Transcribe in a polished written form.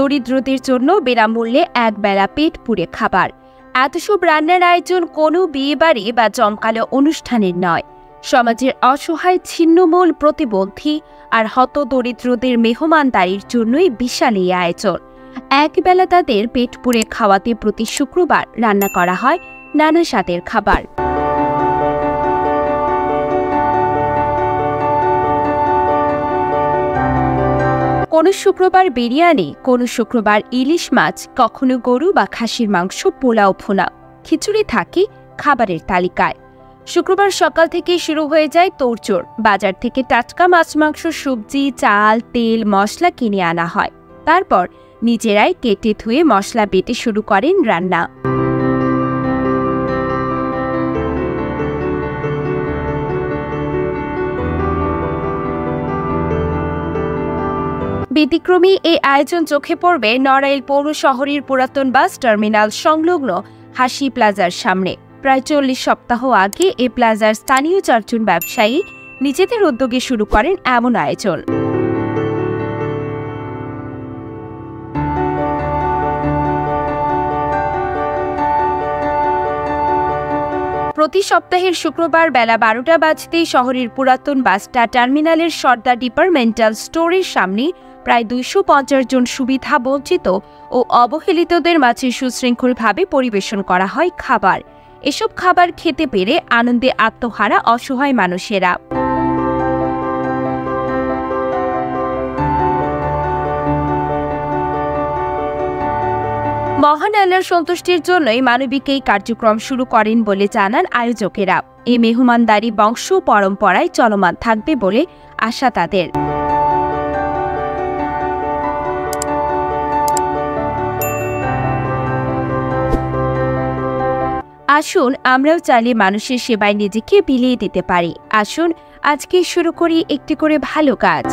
দরিদ্রদের জন্য বিনামূল্যে একবেলা পেট পুড়ে খাবার। এত সব রান্নার আয়োজন কোনো বিয়েবাড়ি বা জমকালো অনুষ্ঠানের নয়, সমাজের অসহায় ছিন্নমূল প্রতিবন্ধী আর হতদরিদ্রদের মেহমানদারির জন্যই বিশাল এই আয়োজন। একবেলা তাদের পেট পুড়ে খাওয়াতে প্রতি শুক্রবার রান্না করা হয় নানা স্বাদের খাবার। কোনো শুক্রবার বিরিয়ানি, কোনো শুক্রবার ইলিশ মাছ, কখনো গরু বা খাসির মাংস, পোলাও, ভুনা, খিচুড়ি থাকে খাবারের তালিকায়। শুক্রবার সকাল থেকে শুরু হয়ে যায় তোড়জোড়। বাজার থেকে টাটকা মাছ, মাংস, সবজি, চাল, তেল, মশলা কিনে আনা হয়। তারপর নিজেরাই কেটে ধুয়ে মশলা বেটে শুরু করেন রান্না। ব্যতিক্রমী এই আয়োজন চোখে পড়বে নড়াইল পৌর শহরের পুরাতন বাস টার্মিনাল সংলগ্ন হাসি প্লাজার সামনে। প্রায় 40 সপ্তাহ আগে এই প্লাজার স্থানীয় 4 জন ব্যবসায়ী নিজেদের উদ্যোগে শুরু করেন এমন আয়োজন। প্রতি সপ্তাহের শুক্রবার বেলা 12টা বাজতেই শহরের পুরাতন বাসটা টার্মিনালের সর্দার ডিপার্টমেন্টাল স্টোরের সামনে প্রায় 250 জন সুবিধা বঞ্চিত ও অবহেলিতদের মাঝে সুশৃঙ্খলভাবে পরিবেশন করা হয় খাবার। এসব খাবার খেতে পেরে আনন্দে আত্মহারা অসহায় মানুষেরা। মহান আল্লাহর সন্তুষ্টির জন্যই মানবিক এই কার্যক্রম শুরু করেন বলে জানান আয়োজকেরা। এই মেহমানদারি বংশ পরম্পরায় চলমান থাকবে বলে আশা তাদের। আসুন আমরাও চাইলে মানুষের সেবায় নিজেকে বিলিয়ে দিতে পারি। আসুন আজকে শুরু করি একটি করে ভালো কাজ।